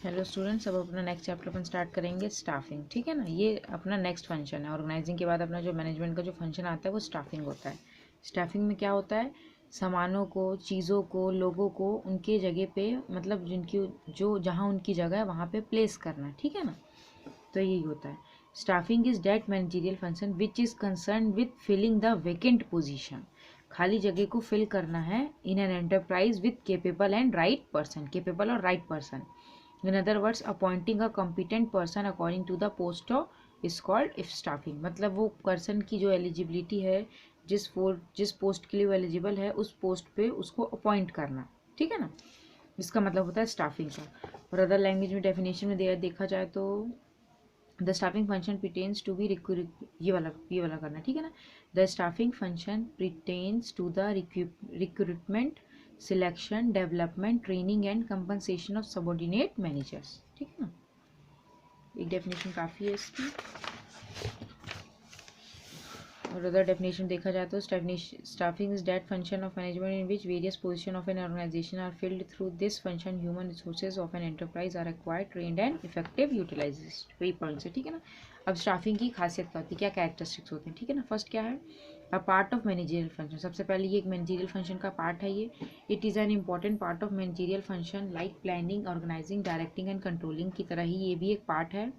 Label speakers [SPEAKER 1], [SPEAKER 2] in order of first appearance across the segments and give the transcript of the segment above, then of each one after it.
[SPEAKER 1] Hello students, अब अपना next chapter अपन start करेंगे स्टाफिंग। ठीक है ना, ये अपना नेक्स्ट फंक्शन है। ऑर्गेनाइजिंग के बाद अपना जो मैनेजमेंट का जो फंक्शन आता है वो स्टाफिंग होता है। स्टाफिंग में क्या होता है, सामानों को, चीज़ों को, लोगों को उनके जगह पे, मतलब जिनकी जो जहाँ उनकी जगह है वहाँ पे प्लेस करना। ठीक है ना, तो यही होता है। Staffing is that managerial function which is concern with filling the vacant position. खाली जगह को फिल करना है in an enterprise with capable and right person, capable और right person. In other words, appointing a competent person according to the post is called if staffing। मतलब वो person की जो एलिजिबिलिटी है, जिस पोस्ट के लिए वो एलिजिबल है, उस पोस्ट पे उसको अपॉइंट करना। ठीक है ना, इसका मतलब होता है स्टाफिंग का। और अदर लैंग्वेज में डेफिनेशन में देखा जाए तो the staffing function pertains to be ये वाला करना। ठीक है ना, the staffing function pertains to the recruitment, selection, development, training and compensation of subordinate managers. ठीक है ना, एक डेफिनेशन काफ़ी है इसकी। और अदर डेफिनेशन देखा जाए तो staffing is that function of management in which various position of an organisation are filled through this function human resources of an enterprise are acquired, trained and effective utilisation. वही points है। ठीक है ना, अब staffing की खासियत क्या होती है, क्या कैरेक्टरिस्टिक्स होते हैं। ठीक है ना, फर्स्ट क्या है, a part of managerial function. सबसे पहले ये एक मैनेजरियल फंक्शन का पार्ट है ये। It is an important part of managerial function like planning, organising, directing and controlling की तरह ही ये भी एक पार्ट है।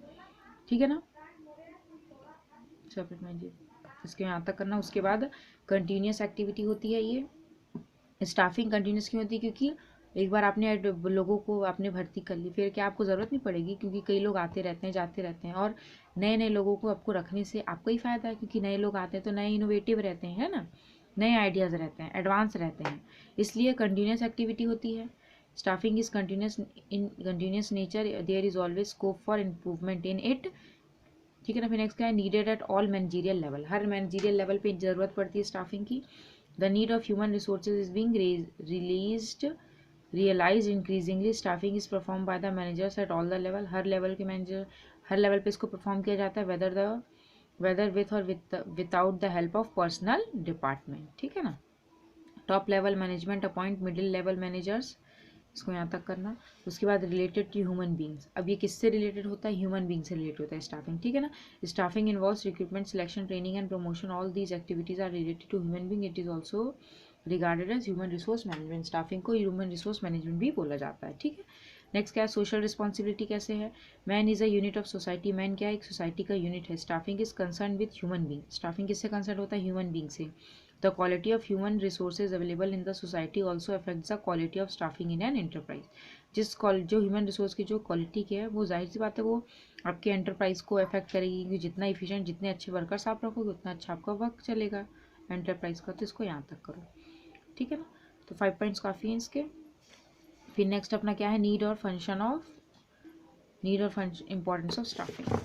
[SPEAKER 1] ठीक है ना, सेपरेट मैनेजर, इसके यहाँ तक करना। उसके बाद कंटिन्यूस एक्टिविटी होती है ये। स्टाफिंग कंटिन्यूस क्यों होती है, क्योंकि एक बार आपने लोगों को आपने भर्ती कर ली, फिर क्या आपको ज़रूरत नहीं पड़ेगी, क्योंकि कई लोग आते रहते हैं, जाते रहते हैं। और नए नए लोगों को आपको रखने से आपको ही फ़ायदा है, क्योंकि नए लोग आते हैं तो नए इनोवेटिव रहते हैं, है ना, नए आइडियाज़ रहते हैं, एडवांस रहते हैं, इसलिए कंटिन्यूस एक्टिविटी होती है। Staffing is continuous nature, there is always scope for improvement in it. ठीक है ना, फिर नेक्स्ट क्या है, needed at all managerial level. हर मैनेजरियल लेवल पे ज़रूरत पड़ती है स्टाफिंग की। The need of human resources is being realise increasingly. Staffing is perform by the managers at all the level. हर लेवल के मैनेजर, हर लेवल पे इसको परफॉर्म किया जाता है, वेदर विथ और without the help of personnel department. ठीक है ना, top level management appoint middle level managers, इसको यहाँ तक करना। उसके बाद रिलेटेड टू ह्यूमन बींग्स। अब ये किससे रिलेटेड होता है, ह्यूमन बींग से रिलेटेड होता है स्टाफिंग। ठीक है ना, staffing involves recruitment, selection, training and promotion. All these activities are related to human being. It is also regarded as human resource management. Staffing को ह्यूमन रिसोर्स मैनेजमेंट भी बोला जाता है। ठीक है, नेक्स्ट क्या है, सोशल रिस्पॉन्सिबिलिटी कैसे है। Man is a unit of society. Man क्या है, एक सोसाइटी का यूनिट है। Staffing is concern with human being. Staffing किससे कंसर्न होता है, ह्यूमन बींग से। The quality of human resources available in the society also affects the quality of staffing in an enterprise। जो ह्यूमन रिसोर्स की जो quality की है, वो जाहिर सी बात है वो आपके एंटरप्राइज को अफेक्ट करेगी, क्योंकि जितना इफिशिएंट, जितने अच्छे वर्कर्स आप रखोगे उतना अच्छा आपका वर्क चलेगा एंटरप्राइज का। तो इसको यहाँ तक करो। ठीक है ना, तो 5 पॉइंट्स काफ़ी हैं इसके। फिर नेक्स्ट अपना क्या है, नीड और importance of staffing.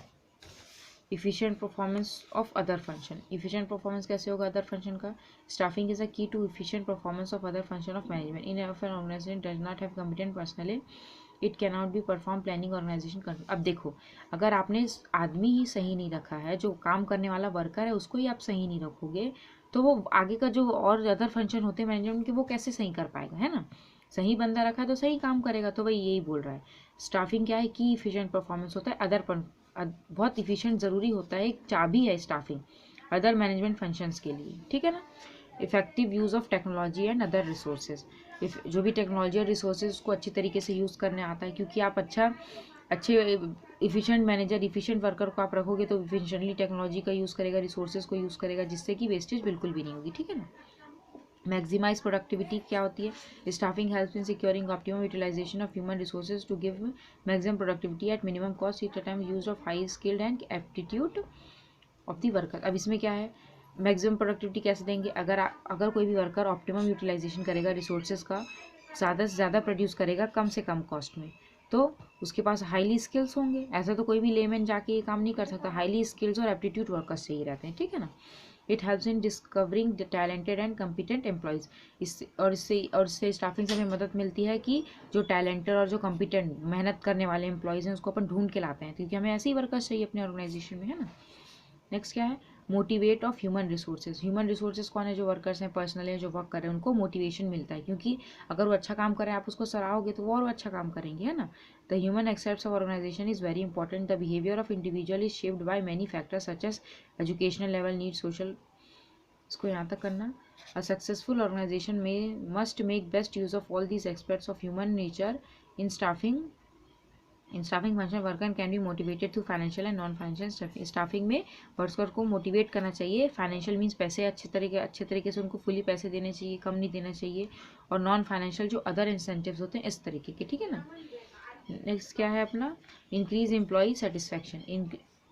[SPEAKER 1] Efficient performance of other function. Efficient performance कैसे होगा अदर फंक्शन का, staffing is a key to efficient performance of other function of management. In an organisation does not have competent personally, it can not be perform planning organisation control. अब देखो, अगर आपने आदमी ही सही नहीं रखा है, जो काम करने वाला वर्कर है उसको ही आप सही नहीं रखोगे, तो वो आगे का जो और अदर फंक्शन होते हैं मैनेजमेंट के, वो कैसे सही कर पाएगा, है ना। सही बंदा रखा है तो सही काम करेगा। तो वही यही बोल रहा है, स्टाफिंग क्या है, की इफिशिएंट परफॉर्मेंस होता है बहुत इफिशिएंट ज़रूरी होता है, एक चाबी है स्टाफिंग अदर मैनेजमेंट फंक्शंस के लिए। ठीक है ना, effective use of technology and other resources. जो भी टेक्नोलॉजी और रिसोर्सेज उसको अच्छी तरीके से यूज़ करने आता है, क्योंकि आप अच्छे इफिशिएंट मैनेजर, इफिशिएंट वर्कर को आप रखोगे तो इफिशिएंटली टेक्नोलॉजी का यूज़ करेगा, रिसोर्सेज को यूज़ करेगा, जिससे कि वेस्टेज बिल्कुल भी नहीं होगी। ठीक है ना, मैक्सिमाइज प्रोडक्टिविटी क्या होती है, staffing helps in securing optimum utilisation of human resources to give maximum productivity at minimum cost at a time use of high skilled and aptitude of the worker. अब इसमें क्या है, मैक्सिमम प्रोडक्टिविटी कैसे देंगे, अगर कोई भी वर्कर ऑप्टिमम यूटिलाइजेशन करेगा रिसोर्सेज का, ज़्यादा से ज़्यादा प्रोड्यूस करेगा कम से कम कॉस्ट में, तो उसके पास हाईली स्किल्स होंगे। ऐसा तो कोई भी लेमैन जाके ये काम नहीं कर सकता, हाईली स्किल्स और एप्टीट्यूड वर्कर्स चाहिए रहते हैं। ठीक है ना, it helps in discovering the talented and competent employees. इससे स्टाफिंग से हमें मदद मिलती है कि जो टैलेंटेड और जो कम्पिटेंट मेहनत करने वाले एम्प्लॉयज़ हैं उसको अपन ढूंढ के लाते हैं, क्योंकि हमें ऐसे ही वर्कर्स चाहिए अपने ऑर्गेनाइजेशन में, है ना। नेक्स्ट क्या है, motivate of human resources. Human resources कौन है? जो वर्कर्स हैं, पर्सनल हैं, जो वर्क कर रहे हैं, उनको मोटिवेशन मिलता है, क्योंकि अगर वो अच्छा काम कर रहे हैं आप उसको सराहोगे तो वो और अच्छा काम करेंगे, है ना। The human accepts of organisation is very important. The behaviour of individual is shaped by many factors such as educational level, need, social, इसको यहाँ तक करना। अ सक्सेसफुल ऑर्गेनाइजेशन में must make best use of all these experts of human nature in staffing. In staffing function worker can be motivated through financial and non financial. Staffing में worker को motivate करना चाहिए। Financial means पैसे अच्छे तरीके से उनको फुली पैसे देने चाहिए, कम नहीं देना चाहिए, और नॉन फाइनेंशियल जो अदर इंसेंटिव्स होते हैं इस तरीके के, ठीक है ना। नेक्स्ट क्या है अपना? Increase employee satisfaction.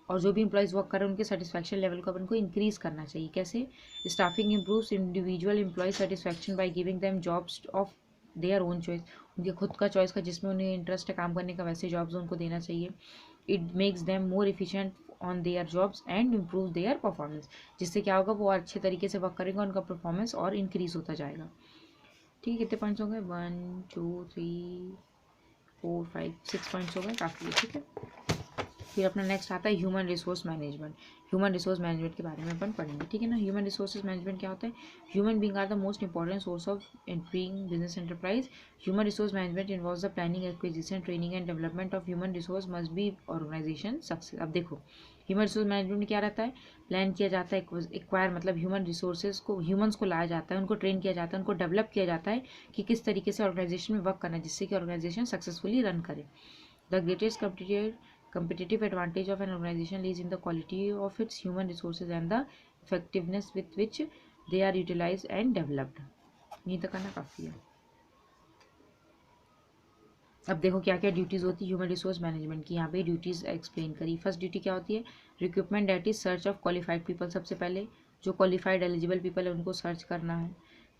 [SPEAKER 1] और जो भी एम्प्लॉयज़ वर्क कर रहे हैं उनके सेटिस्फैक्शन लेवल को अपन को इंक्रीज़ करना चाहिए। कैसे? Staffing improves individual employee satisfaction by giving them jobs of their own choice. उनके खुद का चॉइस का, जिसमें उन्हें इंटरेस्ट है काम करने का, वैसे जॉब्स उनको देना चाहिए। It makes them more efficient on their jobs and improve their performance. जिससे क्या होगा? वो अच्छे तरीके से वर्क करेंगे, उनका परफॉर्मेंस और इंक्रीज़ होता जाएगा। ठीक है, कितने पॉइंट्स हो गए? 1 2 3 4 5 6 पॉइंट्स हो गए, काफ़ी है, ठीक है। फिर अपना नेक्स्ट आता है human resource management. Human resource management के बारे में अपन पढ़ेंगे, ठीक है ना। ह्यूमन रिसोर्सेज मैनेजमेंट क्या होता है? Human being are the most important source of being business enterprise. Human resource management involves the planning, acquisition, training and development of human resource must be organisation success. अब देखो, human resource management में क्या रहता है? Plan किया जाता है, acquire मतलब ह्यूमन रिसोर्सेज को, ह्यूमन्स को लाया जाता है, उनको ट्रेन किया जाता है, उनको डेवलप किया जाता है कि किस तरीके से ऑर्गेनाइजेशन में वर्क करना है, जिससे कि ऑर्गेनाइजेशन सक्सेसफुली रन करे। The greatest competitive advantage of an organization lies in the quality of its human resources and the effectiveness with which they are utilized and developed। नहीं तो करना काफ़ी है। अब देखो क्या क्या ड्यूटीज़ होती है ह्यूमन रिसोर्स मैनेजमेंट की, यहाँ पे ड्यूटीज़ एक्सप्लेन करी। फर्स्ट ड्यूटी क्या होती है? Recruitment, that is search of qualified people. सबसे पहले जो क्वालिफाइड एलिजिबल पीपल है उनको सर्च करना है।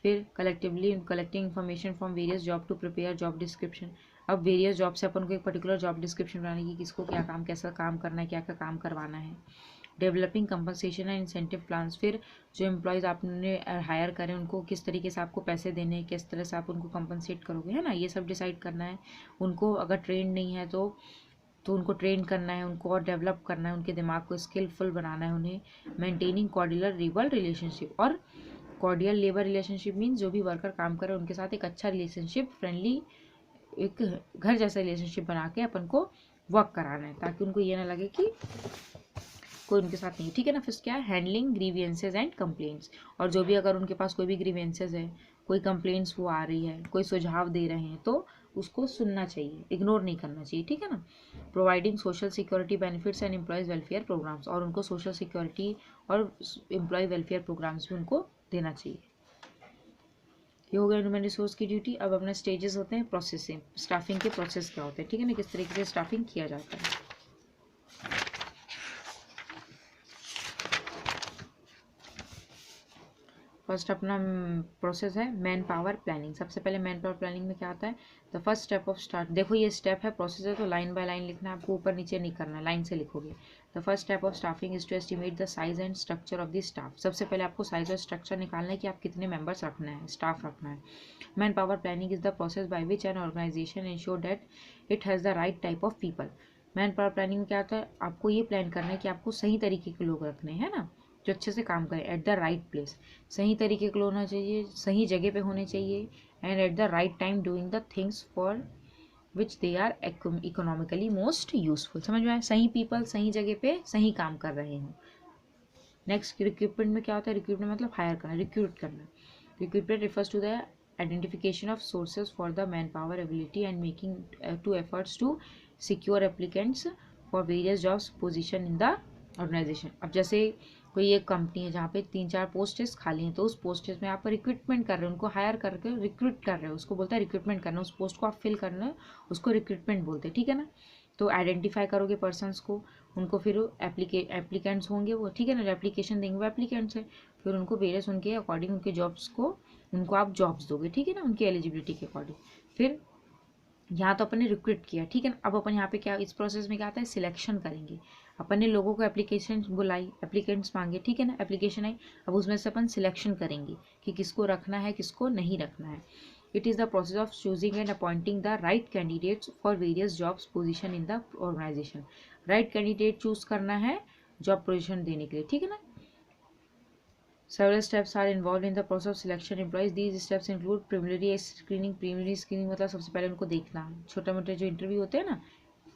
[SPEAKER 1] फिर collectively collecting information from various job to prepare job description. अब वेरियस जॉब से अपन को एक पर्टिकुलर जॉब डिस्क्रिप्शन बनाने की, किसको क्या काम, कैसा काम करना है, क्या क्या काम करवाना है। Developing compensation and incentive plans. फिर जो एम्प्लॉयज़ आपने हायर करें उनको किस तरीके से आपको पैसे देने हैं, किस तरह से आप उनको कंपनसेट करोगे, है ना, ये सब डिसाइड करना है। उनको अगर ट्रेन नहीं है तो उनको ट्रेन करना है, उनको और डेवलप करना है, उनके दिमाग को स्किलफुल बनाना है उन्हें। Maintaining cordial labour relationship. और कॉर्डियल लेबर रिलेशनशिप मीन्स जो भी वर्कर काम करे उनके साथ एक अच्छा रिलेशनशिप, फ्रेंडली, एक घर जैसा रिलेशनशिप बना के अपन को वर्क कराना है, ताकि उनको ये ना लगे कि कोई उनके साथ नहीं, ठीक है ना। फिर क्या है? Handling grievances and complaints. और जो भी अगर उनके पास कोई भी ग्रीवियंसेज है, कोई कंप्लेंट्स वो आ रही है, कोई सुझाव दे रहे हैं, तो उसको सुनना चाहिए, इग्नोर नहीं करना चाहिए, ठीक है ना। Providing social security benefits and employees welfare programmes. और उनको सोशल सिक्योरिटी और एम्प्लॉय वेलफेयर प्रोग्राम्स भी उनको देना चाहिए। ये हो गया ह्यूमन रिसोर्स की ड्यूटी। अब अपने स्टेजेस होते हैं प्रोसेसिंग, स्टाफिंग के प्रोसेस क्या होते हैं, ठीक है ना, किस तरीके से स्टाफिंग किया जाता है। फर्स्ट अपना प्रोसेस है मैन पावर प्लानिंग। सबसे पहले मैन पावर प्लानिंग में क्या आता है? The first step of start. देखो ये स्टेप है, प्रोसेस है, तो लाइन बाय लाइन लिखना है आपको, ऊपर नीचे नहीं करना, लाइन से लिखोगे। The first step of staffing is to estimate the size and structure of the staff. सबसे पहले आपको साइज और स्ट्रक्चर निकालना है कि आप कितने मेंबर्स रखना है, स्टाफ रखना है। Manpower planning is the process by which an organisation ensure that it has the right type of people. Manpower planning में क्या होता है? आपको ये प्लान करना है कि आपको सही तरीके के लोग रखने हैं ना, जो अच्छे से काम करें, एट द राइट प्लेस, सही तरीके के होना चाहिए, सही जगह पे होने चाहिए, and at the right time doing the things for which they are economically most useful. समझ में आया? सही पीपल सही जगह पे सही काम कर रहे हों। नेक्स्ट रिक्रूटमेंट में क्या होता है? रिक्रूटमेंट मतलब हायर करना, रिक्रूट करना। Recruitment refers to the identification of sources for the manpower ability and making two efforts to secure applicants for various jobs position in the organization। अब जैसे कोई एक कंपनी है जहाँ पे 3-4 पोस्टेस खाली हैं, तो उस पोस्टेस में आप रिक्रूटमेंट कर रहे हो, उनको हायर करके रिक्रूट कर रहे हो, उसको बोलता है रिक्रूटमेंट करना। उस पोस्ट को आप फिल करना, उसको रिक्रूटमेंट बोलते हैं, ठीक है ना। तो आइडेंटिफाई करोगे पर्सनस को, उनको फिर एप्लीकेंट्स होंगे वो, ठीक है ना, जो एप्लीकेशन देंगे वो एप्लीकेंट्स है, फिर उनको वेरियस उनके अकॉर्डिंग उनके जॉब्स को उनको आप जॉब्स दोगे, ठीक है ना, उनकी एलिजिबिलिटी के अकॉर्डिंग। फिर यहाँ तो अपन ने रिक्रूट किया, ठीक है ना। अब अपन यहाँ पे क्या इस प्रोसेस में क्या आता है? सिलेक्शन करेंगे। अपन ने लोगों को एप्लीकेशन बुलाई, एप्लीकेंट्स मांगे, ठीक है ना, एप्लीकेशन आई, अब उसमें से अपन सिलेक्शन करेंगे कि किसको रखना है, किसको नहीं रखना है। It is the process of choosing and appointing the right candidates for various jobs position in the organisation. Right candidate choose करना है जॉब पोजिशन देने के लिए, ठीक है ना। Several steps are involved in the process of selection employees. These steps include preliminary screening. Preliminary screening मतलब सबसे पहले उनको देखना, छोटे मोटे जो इंटरव्यू होते हैं ना,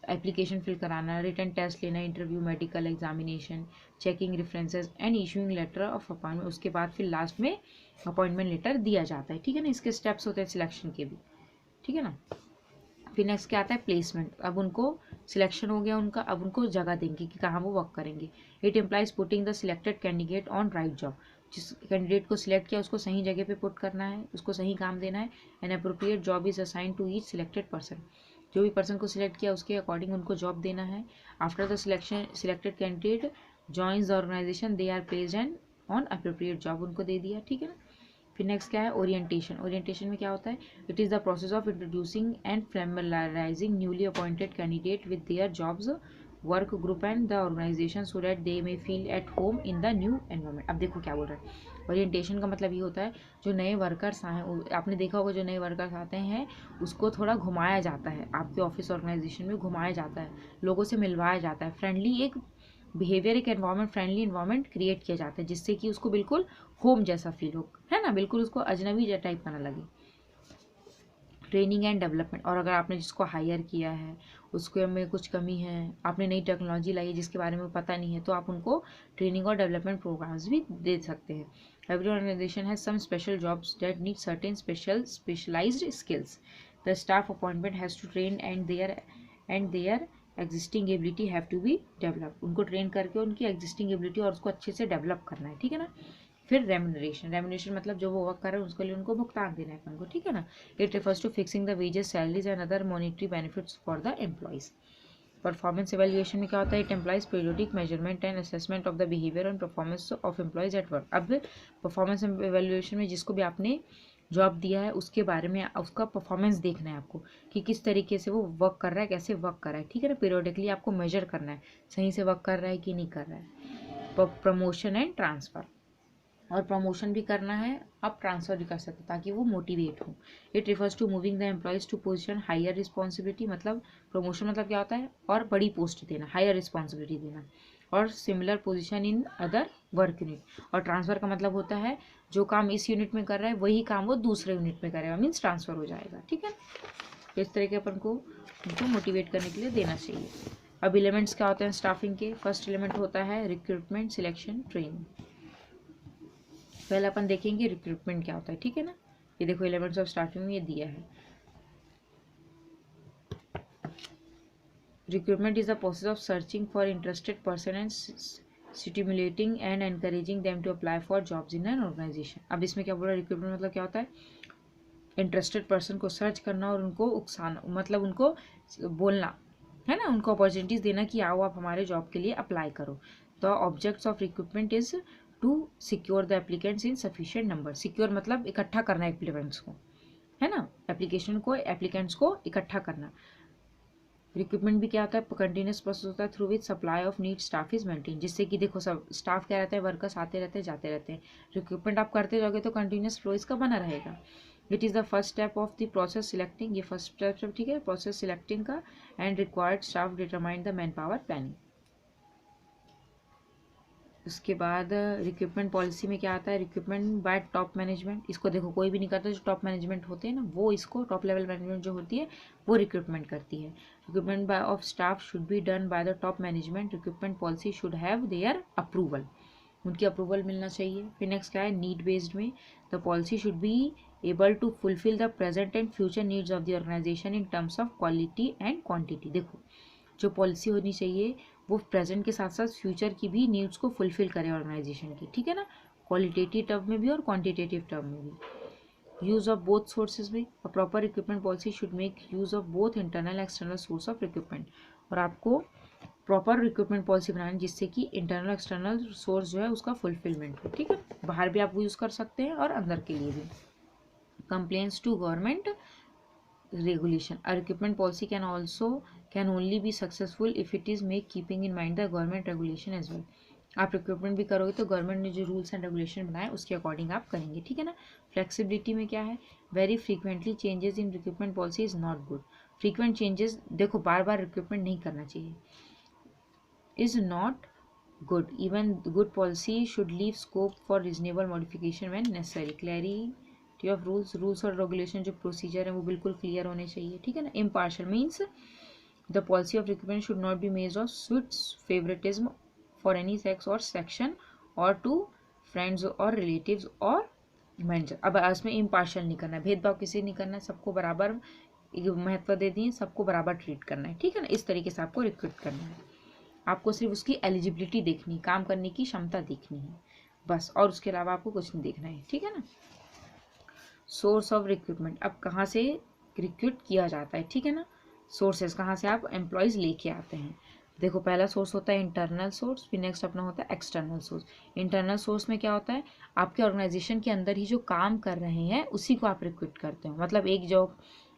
[SPEAKER 1] एप्लीकेशन फिल कराना, रिटन टेस्ट लेना, interview, medical examination, checking references and issuing letter of appointment. उसके बाद फिर लास्ट में अपॉइंटमेंट लेटर दिया जाता है, ठीक है ना। इसके स्टेप्स होते हैं सिलेक्शन के भी, ठीक है ना। फिर नेक्स्ट क्या आता है, प्लेसमेंट। अब उनको सिलेक्शन हो गया उनका, अब उनको जगह देंगे कि कहाँ वो वर्क करेंगे। It implies putting the selected candidate on right job. जिस कैंडिडेट को सिलेक्ट किया उसको सही जगह पे पुट करना है, उसको सही काम देना है। An appropriate job is assign to each selected person. जो भी पर्सन को सिलेक्ट किया उसके अकॉर्डिंग उनको जॉब देना है। After the selection selected candidate joins the organisation, they are placed and on appropriate job, उनको दे दिया, ठीक है ना। फिर नेक्स्ट क्या है, ओरिएंटेशन। ओरिएंटेशन में क्या होता है, it is the process of introducing and familiarising newly appointed candidate with their jobs, work group and the organisation so that they may feel at home in the new environment. अब देखो क्या बोल रहा है, ओरिएंटेशन का मतलब ये होता है जो नए वर्कर्स आए, आपने देखा होगा जो नए वर्कर्स आते हैं उसको थोड़ा घुमाया जाता है, आपके ऑफिस ऑर्गेनाइजेशन में घुमाया जाता है, लोगों से मिलवाया जाता है, फ्रेंडली एक बिहेवियर, एक एनवायरमेंट, फ्रेंडली एनवायरमेंट क्रिएट किया जाता है जिससे कि उसको बिल्कुल होम जैसा फील हो, है ना, बिल्कुल उसको अजनबी टाइप का ना लगे। Training and development. और अगर आपने जिसको हायर किया है उसको में कुछ कमी है, आपने नई टेक्नोलॉजी लाई है जिसके बारे में पता नहीं है, तो आप उनको ट्रेनिंग और डेवलपमेंट प्रोग्राम्स भी दे सकते हैं। Every organisation has some special jobs that need certain specialised skills. The staff appointment has to train and their existing ability have to be develop. उनको ट्रेन करके उनकी एग्जिस्टिंग एबिलिटी और उसको अच्छे से डेवलप करना है, ठीक है ना। फिर रेम्यूनरेशन। रेम्यूनरेशन मतलब जो वो वर्क कर रहे हैं उसके लिए उनको भुगतान देना है अपन को, ठीक है ना। It refers to fixing the wages, salaries and other monetary benefits for the employees. Performance evaluation में क्या होता है, it employees periodic measurement and assessment of the behaviour and performance of employees at work. अब performance evaluation में जिसको भी आपने job दिया है उसके बारे में उसका परफॉर्मेंस देखना है आपको कि किस तरीके से वो वर्क कर रहा है, कैसे वर्क कर रहा है, ठीक है ना। पीरियोडिकली आपको मेजर करना है सही से वर्क कर रहा है कि नहीं कर रहा है। प्रमोशन एंड ट्रांसफर, और प्रमोशन भी करना है, आप ट्रांसफर भी कर सकते ताकि वो मोटिवेट हो। It refers to moving the employees to position higher responsibility, मतलब प्रमोशन मतलब क्या होता है, और बड़ी पोस्ट देना, हायर रिस्पॉन्सिबिलिटी देना, और similar position in other work unit. और ट्रांसफर का मतलब होता है जो काम इस यूनिट में कर रहा है वही काम वो दूसरे यूनिट में करेगा, मीन्स ट्रांसफर हो जाएगा, ठीक है। इस तरह के अपन को उनको मोटिवेट करने के लिए देना चाहिए। अब एलिमेंट्स क्या होते हैं स्टाफिंग के, फर्स्ट एलिमेंट होता है रिक्रूटमेंट, सिलेक्शन, ट्रेनिंग। पहले अपन देखेंगे रिक्रूटमेंट क्या होता है, ठीक है ना। ये देखो एलिमेंट्स ऑफ स्टार्टिंग में ये दिया है। Recruitment is the process of searching for interested person and stimulating and encouraging them to apply for jobs in an organisation. अब इसमें क्या बोला, रिक्रूटमेंट मतलब क्या होता है, इंटरेस्टेड पर्सन को सर्च करना और उनको उकसाना, मतलब उनको बोलना, है ना, उनको अपॉर्चुनिटीज देना कि आओ आप हमारे जॉब के लिए अप्लाई करो। The objects of recruitment is to secure the applicants in sufficient number. Secure मतलब इकट्ठा करना एप्लीकेंट्स को, है ना, एप्लीकेंट्स को इकट्ठा करना। रिक्रूटमेंट भी क्या होता है, कंटिन्यूस प्रोसेस होता है through which supply of need staff is maintain. जिससे कि देखो सब स्टाफ क्या रहता है, वर्कर्स आते रहते हैं जाते रहते हैं, रिक्रूटमेंट आप करते जाओगे तो कंटिन्यूस फ्लो इसका बना रहेगा। It is the first step of the process selecting, ये फर्स्ट स्टेप, ठीक है, प्रोसेस सिलेक्टिंग का। And required staff determine the man power planning. उसके बाद रिक्रूटमेंट पॉलिसी में क्या आता है, रिक्रूटमेंट बाय टॉप मैनेजमेंट। इसको देखो कोई भी नहीं करता, जो टॉप मैनेजमेंट होते हैं ना वो इसको, टॉप लेवल मैनेजमेंट जो होती है वो रिक्रूटमेंट करती है। Recruitment by of staff should be done by the top management. Recruitment policy should have their approval, उनकी अप्रूवल मिलना चाहिए। फिर नेक्स्ट क्या है, नीड बेस्ड में the policy should be able to fulfil the present and future needs of the organisation in terms of quality and quantity. देखो जो policy होनी चाहिए वो प्रेजेंट के साथ साथ फ्यूचर की भी नीड्स को फुलफिल करे ऑर्गेनाइजेशन की, ठीक है ना, क्वालिटेटिव टर्म में भी और क्वांटिटेटिव टर्म में भी। यूज ऑफ बोथ सोर्सेज में, a proper recruitment policy should make use of both internal external source of recruitment. और आपको प्रॉपर रिक्रूटमेंट पॉलिसी बनानी जिससे कि इंटरनल एक्सटर्नल सोर्स जो है उसका फुलफिलमेंट हो, ठीक है, बाहर भी आप वो यूज़ कर सकते हैं और अंदर के लिए भी। Complaints to government regulation. A recruitment policy can only be successful if it is made keeping in mind the government regulation as well. आप रिक्रूटमेंट भी करोगे तो गवर्नमेंट ने जो रूल्स एंड रेगुलेशन बनाए उसके अकॉर्डिंग आप करेंगे, ठीक है ना। फ्लेक्सिबिलिटी में क्या है, very frequently changes in recruitment policy is not good. Frequent changes, देखो बार बार रिक्रूटमेंट नहीं करना चाहिए, is not good, even good policy should leave scope for reasonable modification when necessary. Clarity of rules और रेगुलेशन जो procedure है वो बिल्कुल clear होने चाहिए, ठीक है ना। Impartial means the policy of recruitment should not be based of sweets favouritism for any sex और सेक्शन और टू फ्रेंड्स और रिलेटिव्स और मैनेजर। अब इसमें इम्पार्शियल नहीं करना है, भेदभाव किसी नहीं करना है, सबको बराबर महत्व दे दिए, सबको बराबर ट्रीट करना है, ठीक है ना। इस तरीके से आपको रिक्रूट करना है। आपको सिर्फ उसकी एलिजिबिलिटी देखनी, काम करने की क्षमता देखनी है बस, और उसके अलावा आपको कुछ नहीं देखना है, ठीक है ना। सोर्स ऑफ रिक्रूटमेंट, अब कहाँ से रिक्रूट किया जाता है, ठीक है ना। सोर्सेज, कहाँ से आप एम्प्लॉयज़ लेके आते हैं। देखो, पहला सोर्स होता है इंटरनल सोर्स, फिर नेक्स्ट अपना होता है एक्सटर्नल सोर्स। इंटरनल सोर्स में क्या होता है, आपके ऑर्गेनाइजेशन के अंदर ही जो काम कर रहे हैं उसी को आप रिक्रूट करते हो। मतलब एक जॉब,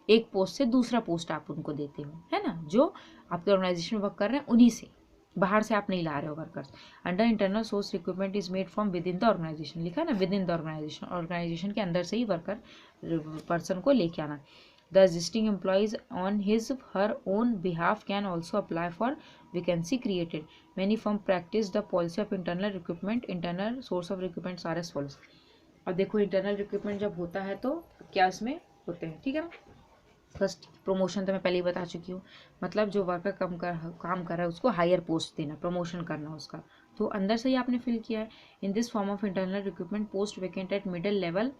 [SPEAKER 1] एक पोस्ट से दूसरा पोस्ट आप उनको देते हो, है ना। जो आपके ऑर्गेनाइजेशन में वर्क कर रहे हैं उन्हीं से, बाहर से आप नहीं ला रहे हो workers. Under internal source recruitment is made from within the organisation, लिखा है ना, within the organisation, organisation के अंदर से ही वर्कर पर्सन को लेके आना। The existing employees on his her own behalf can also apply for vacancy created. Many firm practice the policy of internal recruitment. Internal source of recruitment are as follows. अब देखो, internal recruitment जब होता है तो क्या इसमें होते हैं, ठीक है ना। फर्स्ट, प्रमोशन तो मैं पहले ही बता चुकी हूँ, मतलब जो वर्कर काम कर रहा है उसको हायर पोस्ट देना, प्रमोशन करना उसका, तो अंदर से ही आपने फिल किया है। In this form of internal recruitment post vacant at middle level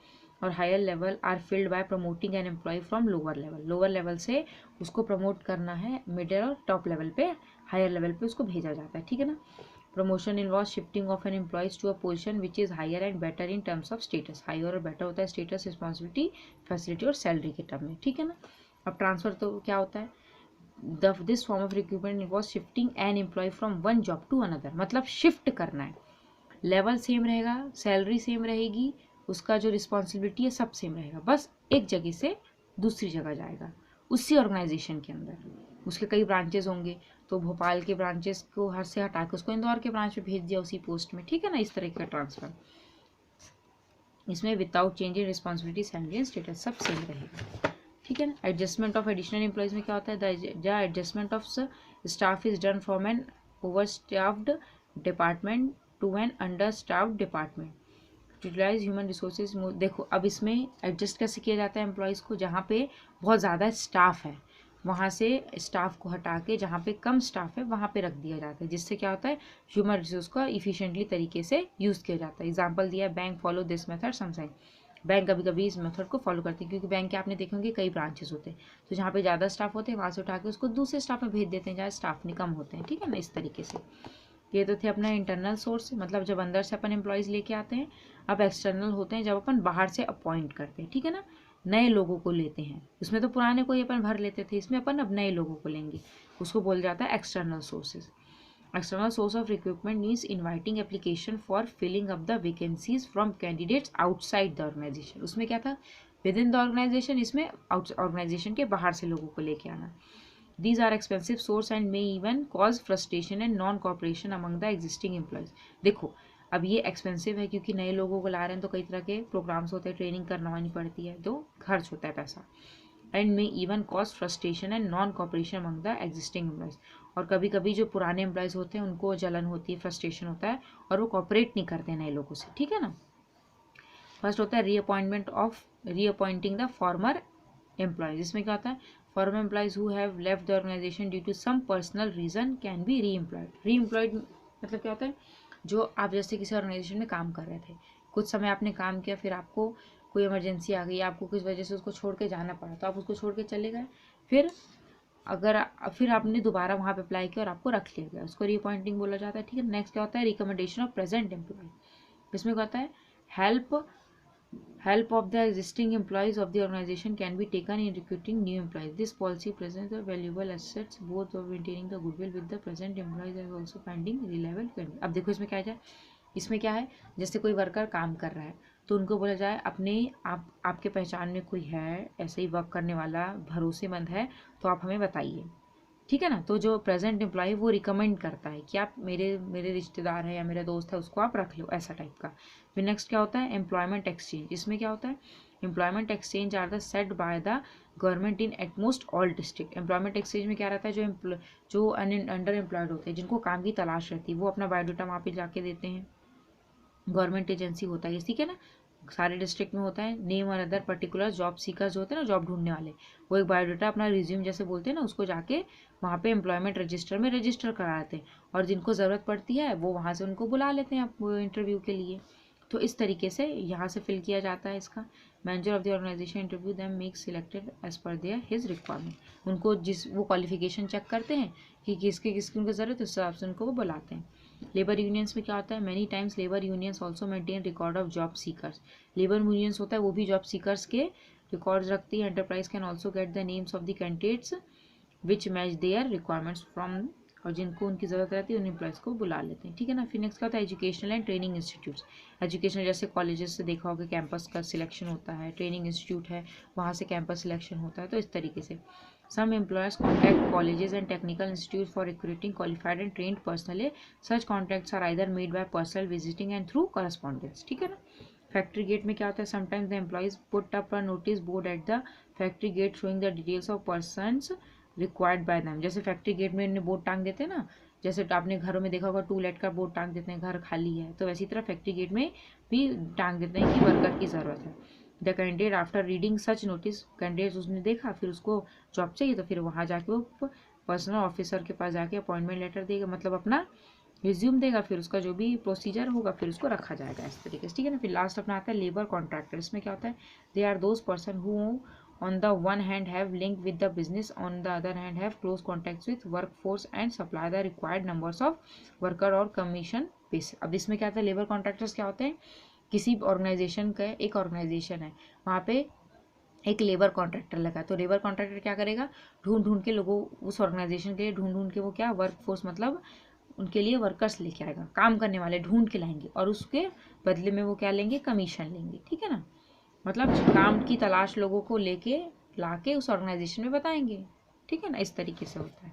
[SPEAKER 1] और higher level are filled by promoting an employee from lower level. Lower level से उसको प्रमोट करना है मिडिल और टॉप लेवल पे, हायर लेवल पे उसको भेजा जाता है, ठीक है ना। Promotion involve shifting of an employees to a position which is higher and better in terms of status. Higher और बेटर होता है स्टेटस, रिस्पॉन्सिबिलिटी, फैसिलिटी और सैलरी के टर्म में, ठीक है ना। अब ट्रांसफर तो क्या होता है, this form of recruitment involve shifting an employee from one job to another. मतलब शिफ्ट करना है, लेवल सेम रहेगा, सैलरी सेम रहेगी, उसका जो रिस्पॉन्सिबिलिटी है सब सेम रहेगा, बस एक जगह से दूसरी जगह जाएगा उसी ऑर्गेनाइजेशन के अंदर। उसके कई ब्रांचेस होंगे, तो भोपाल के ब्रांचेस को हर से हटा के उसको इंदौर के ब्रांच में भेज दिया उसी पोस्ट में, ठीक है ना। इस तरह का ट्रांसफर, इसमें without change in responsibility, salary and status सब सेम रहेगा, ठीक है ना। एडजस्टमेंट ऑफ एडिशनल एम्प्लॉयज में क्या होता है, the adjustment of staff is done from an overstaffed department to an understaffed department. Utilise human resources. देखो, अब इसमें एडजस्ट कैसे किया जाता है एम्प्लॉयज़ को, जहाँ पे बहुत ज़्यादा स्टाफ है वहाँ से स्टाफ को हटा के जहाँ पे कम स्टाफ है वहाँ पे रख दिया जाता है, जिससे क्या होता है, ह्यूमन रिसोर्स को इफिशिएंटली तरीके से यूज़ किया जाता है। एग्जाम्पल दिया है, bank follow this method sometime. Bank कभी कभी इस मेथड को फॉलो करते हैं, क्योंकि बैंक के आपने देखे होंगे कई ब्रांचेस होते हैं, तो जहाँ पे ज़्यादा स्टाफ होते हैं वहाँ से उठा के उसको दूसरे स्टाफ में भेज देते हैं जहाँ स्टाफ नहीं कम होते हैं, ठीक है ना। इस तरीके से ये तो थे अपना इंटरनल सोर्स, मतलब जब अंदर से अपन एम्प्लॉयज़ लेके आते हैं। अब एक्सटर्नल होते हैं जब अपन बाहर से अपॉइंट करते हैं, ठीक है ना, नए लोगों को लेते हैं। उसमें तो पुराने को ही अपन भर लेते थे, इसमें अपन अब नए लोगों को लेंगे, उसको बोल जाता है external sources. External source of recruitment means inviting application for filling up the vacancies from candidates outside the organization. उसमें क्या था, within the organization, इसमें organization के बाहर से लोगों को लेके आना। These are expensive source and may even cause frustration and non-cooperation among the existing employees. देखो, अब ये एक्सपेंसिव है क्योंकि नए लोगों को ला रहे हैं, तो कई तरह के प्रोग्राम्स होते हैं, ट्रेनिंग करवानी पड़ती है, तो खर्च होता है पैसा। And may even cause frustration and non cooperation among the existing employees. और कभी कभी जो पुराने एम्प्लॉयज़ होते हैं उनको जलन होती है, फ्रस्ट्रेशन होता है, और वो कॉपरेट नहीं करते नए लोगों से, ठीक है ना। फर्स्ट होता है रीअपॉइंटिंग द फॉर्मर एम्प्लॉयज। इसमें क्या होता है, former employees who have left the organisation due to some personal reason can be reemployed मतलब क्या होता है, जो आप जैसे किसी ऑर्गेनाइजेशन में काम कर रहे थे, कुछ समय आपने काम किया, फिर आपको कोई इमरजेंसी आ गई, आपको किस वजह से उसको छोड़ के जाना पड़ा, तो आप उसको छोड़ के चले गए, फिर आपने दोबारा वहाँ पे अप्लाई किया और आपको रख लिया गया, उसको रीअपॉइंटिंग बोला जाता है, ठीक है। नेक्स्ट क्या होता है, रिकमेंडेशन ऑफ प्रेजेंट एम्प्लॉय। इसमें क्या होता है, help of the existing employees of the organization can be taken in recruiting new employees. This policy presents the valuable assets both of maintaining the goodwill with the present employees and also finding reliable candidate. अब देखो इसमें क्या है, इसमें क्या है, जैसे कोई वर्कर काम कर रहा है तो उनको बोला जाए आपके पहचान में कोई है ऐसे ही वर्क करने वाला भरोसेमंद है तो आप हमें बताइए, ठीक है ना। तो जो प्रेजेंट एम्प्लॉय वो रिकमेंड करता है कि आप मेरे रिश्तेदार है या मेरा दोस्त है, उसको आप रख लो, ऐसा टाइप का। फिर नेक्स्ट क्या होता है, एम्प्लॉयमेंट एक्सचेंज। इसमें क्या होता है, employment exchange are the set by the government in utmost all district. Employment exchange में क्या रहता है, जो अंडर एम्प्लॉयड होते हैं, जिनको काम की तलाश रहती है, वो अपना बायोडाटा वहाँ पे जाके देते हैं। गवर्नमेंट एजेंसी होता है, ठीक है ना, सारे डिस्ट्रिक्ट में होता है। नेम और अदर पर्टिकुलर जॉब सीकर्स जो होते हैं ना, जॉब ढूंढने वाले, वो एक बायोडाटा अपना रिज्यूम जैसे बोलते हैं ना, उसको जाके वहाँ पे एम्प्लॉयमेंट रजिस्टर में रजिस्टर करा लेते हैं, और जिनको ज़रूरत पड़ती है वो वहाँ से उनको बुला लेते हैं आप इंटरव्यू के लिए। तो इस तरीके से यहाँ से फिल किया जाता है इसका। Manager of the organisation interview them make selected as per their his requirement. उनको जिस वो क्वालिफिकेशन चेक करते हैं कि किसकी उनको ज़रूरत है, उस हिसाब से उनको वो बुलाते हैं। लेबर यूनियंस में क्या होता है, many times labour unions also maintain record of job seekers. Labour unions होता है वो भी जॉब सीकर्स के रिकॉर्ड्स रखती है। Enterprise can also get the names of the candidates which match their requirements from, और जिनको उनकी ज़रूरत रहती है उन एम्प्लॉयज़ को बुला लेते हैं, ठीक है ना। फिर नेक्स्ट क्या होता है, educational and training institutes. Educational जैसे कॉलेजेस से देखा होगा कैंपस का सिलेक्शन होता है, ट्रेनिंग इंस्टीट्यूट है वहाँ से कैंपस सिलेक्शन होता है। तो इस तरीके से some employers contact colleges and technical institutes for recruiting qualified and trained personnel. Such contacts are either made by personal visiting and through correspondence, ठीक है ना। फैक्ट्री गेट में क्या होता है, sometimes the employers put up a notice board at the factory gate showing the details of persons required by them. जैसे factory gate में इन्हें बोर्ड टांग देते हैं ना, जैसे आपने घरों में देखा होगा टू लेट का बोर्ड टांग देते हैं, घर खाली है, तो वैसी तरह फैक्ट्री गेट में भी टांग देते हैं कि वर्कर की ज़रूरत है। The candidate after reading such notice, candidate उसने देखा, फिर उसको जॉब चाहिए, तो फिर वहाँ जाके वो पर्सनल ऑफिसर के पास जाके अपॉइंटमेंट लेटर देगा, मतलब अपना रिज्यूम देगा, फिर उसका जो भी प्रोसीजर होगा फिर उसको रखा जाएगा इस तरीके से, ठीक है ना। फिर लास्ट अपना आता है लेबर कॉन्ट्रैक्टर। इसमें क्या होता है, they are those person who on the one hand have link with the business, on the other hand have close contacts with workforce and supply the required numbers of worker और commission base। अब इसमें क्या होता है, labour contractors क्या होते हैं, किसी ऑर्गेनाइजेशन का एक ऑर्गेनाइजेशन है, वहाँ पे एक लेबर कॉन्ट्रैक्टर लगा, तो लेबर कॉन्ट्रैक्टर क्या करेगा, ढूंढ ढूंढ के लोगों, उस ऑर्गेनाइजेशन के लिए ढूंढ ढूंढ के वो क्या वर्कफोर्स मतलब उनके लिए वर्कर्स लेके आएगा, काम करने वाले ढूंढ के लाएंगे, और उसके बदले में वो क्या लेंगे, कमीशन लेंगे, ठीक है ना। मतलब काम की तलाश लोगों को लेके लाके उस ऑर्गेनाइजेशन में बताएंगे, ठीक है ना, इस तरीके से होता है।